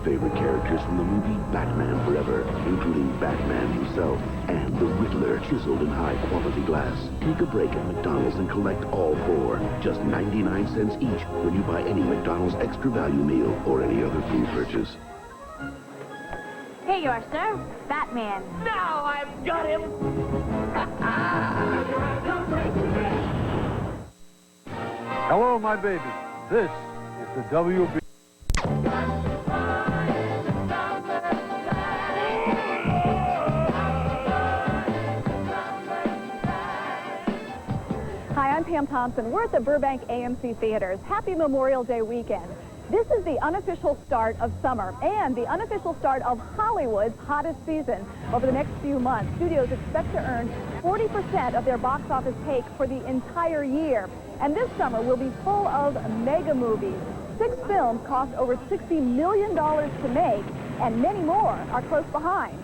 favorite characters from the movie Batman Forever, including Batman himself and the Riddler, chiseled in high-quality glass. Take a break at McDonald's and collect all four. Just 99 cents each when you buy any McDonald's Extra Value meal or any other food purchase. Here you are, sir. Batman. Now I've got him! Hello, my baby. This is the WB. Hi, I'm Pam Thompson. We're at the Burbank AMC Theaters. Happy Memorial Day weekend. This is the unofficial start of summer and the unofficial start of Hollywood's hottest season. Over the next few months, studios expect to earn 40% of their box office take for the entire year. And this summer will be full of mega movies. 6 films cost over $60 million to make, and many more are close behind.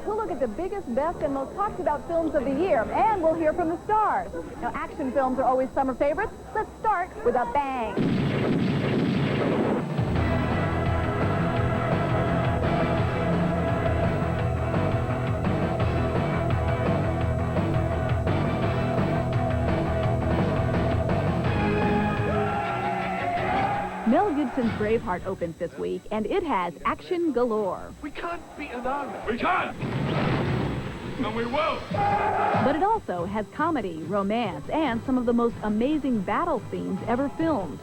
We'll look at the biggest, best, and most talked about films of the year, and we'll hear from the stars. Now, action films are always summer favorites. Let's start with a bang. Mel Gibson's Braveheart opens this week, and it has action galore. We can't beat an army. We can't! And we will! But it also has comedy, romance, and some of the most amazing battle scenes ever filmed.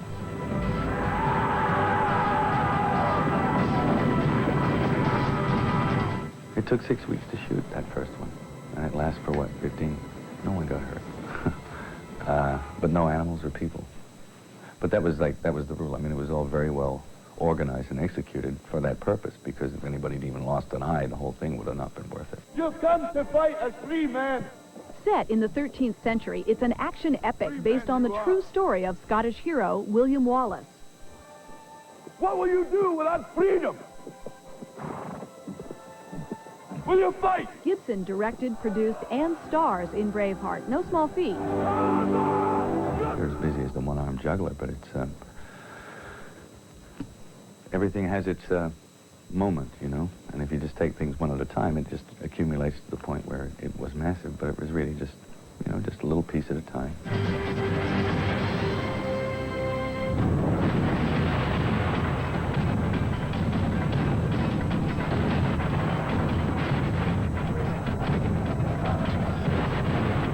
It took 6 weeks to shoot that first one, and it lasts for, what, 15? No one got hurt. But no animals or people. But that was the rule. I mean, it was all very well organized and executed for that purpose, because if anybody had even lost an eye, the whole thing would have not been worth it. You've come to fight a free man. Set in the 13th century, it's an action epic based on the true story of Scottish hero William Wallace. What will you do without freedom? Will you fight? Gibson directed, produced, and stars in Braveheart. No small feat. You're as busy as the one-armed juggler, but it's, everything has its moment, you know? And if you just take things one at a time, it just accumulates to the point where it was massive, but it was really just, you know, just a little piece at a time.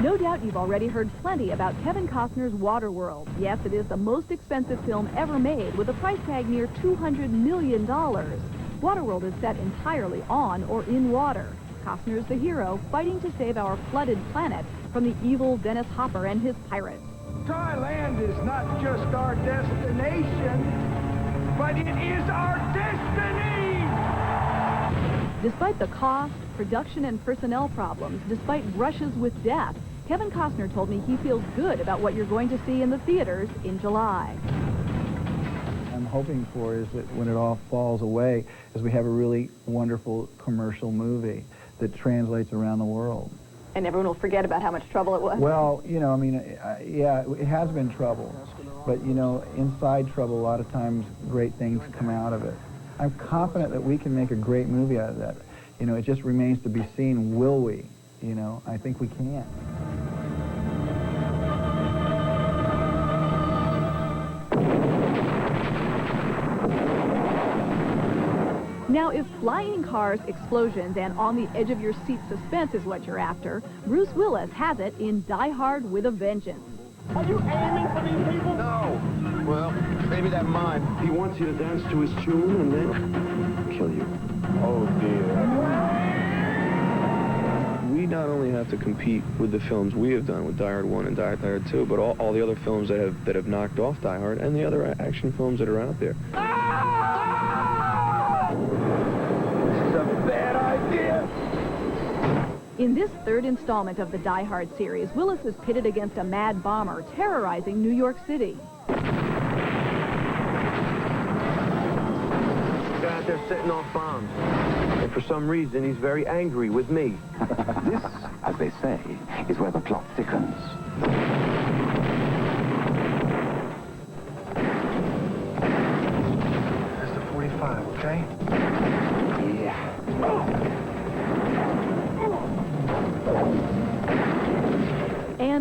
No doubt you've already heard plenty about Kevin Costner's Waterworld. Yes, it is the most expensive film ever made, with a price tag near $200 million. Waterworld is set entirely on or in water. Costner is the hero fighting to save our flooded planet from the evil Dennis Hopper and his pirates. Dry land is not just our destination, but it is our destiny! Despite the cost, production, and personnel problems, despite brushes with death, Kevin Costner told me he feels good about what you're going to see in the theaters in July. I'm hoping for is that when it all falls away, is we have a really wonderful commercial movie that translates around the world. And everyone will forget about how much trouble it was. Well, you know, I mean, yeah, it has been trouble. But, you know, inside trouble, a lot of times great things come out of it. I'm confident that we can make a great movie out of that. You know, it just remains to be seen, will we? You know, I think we can. Now, if flying cars, explosions, and on-the-edge-of-your-seat suspense is what you're after, Bruce Willis has it in Die Hard with a Vengeance. Are you aiming for these people? No. Well, maybe that mime. He wants you to dance to his tune and then kill you. Oh, dear. We not only have to compete with the films we have done with Die Hard 1 and Die Hard 2, but all the other films that have knocked off Die Hard and the other action films that are out there. This is a bad idea! In this third installment of the Die Hard series, Willis is pitted against a mad bomber terrorizing New York City. Out there setting off bombs. And for some reason, he's very angry with me. This, as they say, is where the plot thickens. That's the 45, okay?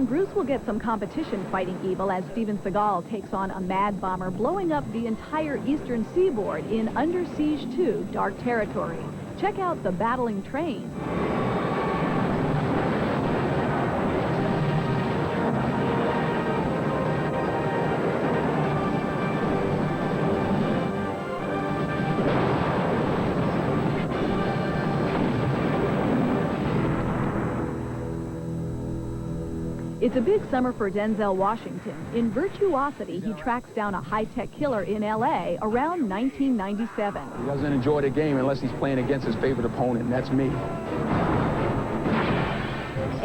And Bruce will get some competition fighting evil as Steven Seagal takes on a mad bomber blowing up the entire eastern seaboard in Under Siege 2, Dark Territory. Check out The Battling Train. It's a big summer for Denzel Washington. In Virtuosity, he tracks down a high-tech killer in L.A. around 1997. He doesn't enjoy the game unless he's playing against his favorite opponent, and that's me.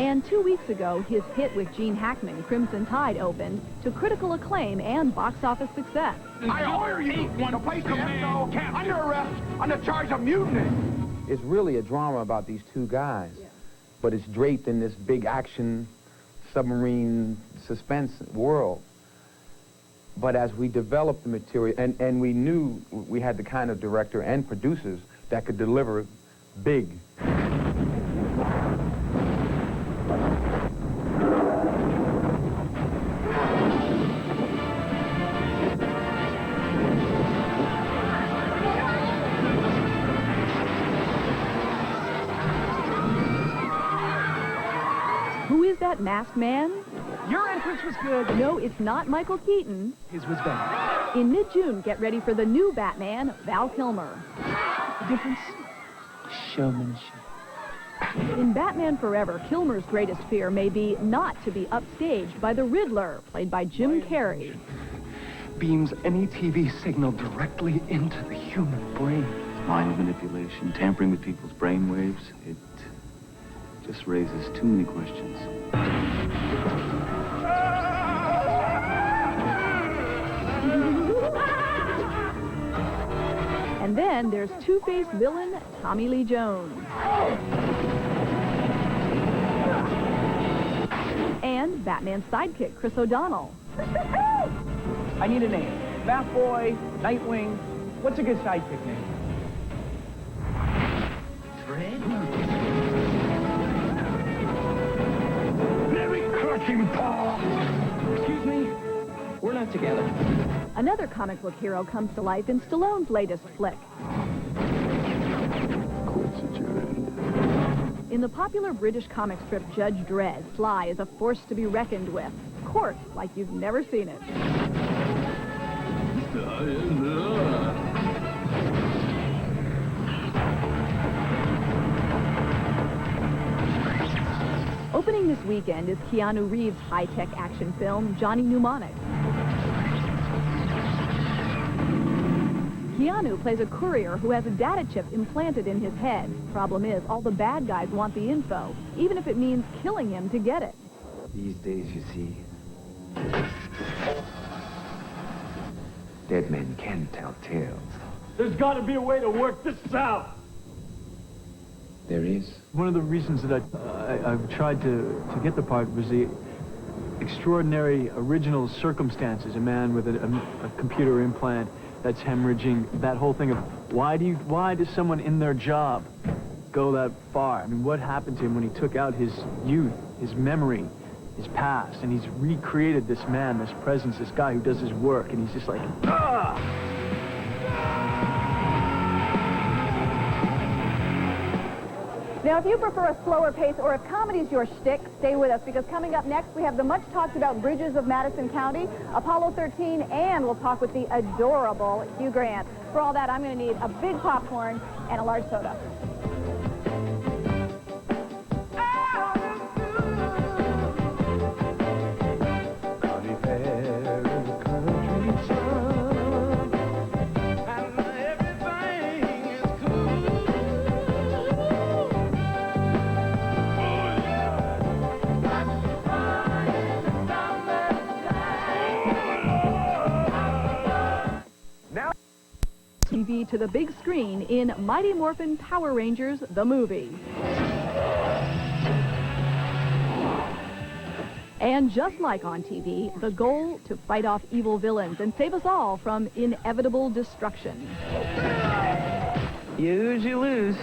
And 2 weeks ago, his hit with Gene Hackman, Crimson Tide, opened to critical acclaim and box office success. I order you to place the Ethno under arrest on the charge of mutiny. It's really a drama about these two guys, but it's draped in this big action submarine suspense world. But as we developed the material, and we knew we had the kind of director and producers that could deliver big. Who is that masked man? Your entrance was good. No, it's not Michael Keaton. His was better. In mid-June, get ready for the new Batman, Val Kilmer. The difference? Showmanship. In Batman Forever, Kilmer's greatest fear may be not to be upstaged by the Riddler, played by Jim Carrey. Beams any TV signal directly into the human brain. Mind manipulation, tampering with people's brain waves, it just raises too many questions. And then there's Two-Face villain Tommy Lee Jones. And Batman's sidekick, Chris O'Donnell. I need a name. Batboy, Nightwing. What's a good sidekick name? Fred? Very clutching paw. Excuse me? We're not together. Another comic book hero comes to life in Stallone's latest flick. Quits at your end. In the popular British comic strip Judge Dredd, Sly is a force to be reckoned with. Court, like you've never seen it. Opening this weekend is Keanu Reeves' high-tech action film, Johnny Mnemonic. Keanu plays a courier who has a data chip implanted in his head. Problem is, all the bad guys want the info, even if it means killing him to get it. These days, you see, dead men can tell tales. There's got to be a way to work this out. There is. One of the reasons that I've tried to get the part was the extraordinary original circumstances. A man with a computer implant that's hemorrhaging, that whole thing of why does someone in their job go that far? I mean, what happened to him when he took out his youth, his memory, his past, and he's recreated this man, this presence, this guy who does his work, and he's just like, ah! Now, if you prefer a slower pace or if comedy's your shtick, stay with us, because coming up next, we have the much-talked-about Bridges of Madison County, Apollo 13, and we'll talk with the adorable Hugh Grant. For all that, I'm going to need a big popcorn and a large soda. TV to the big screen in Mighty Morphin Power Rangers, the movie. And just like on TV, the goal to fight off evil villains and save us all from inevitable destruction. You lose, you lose.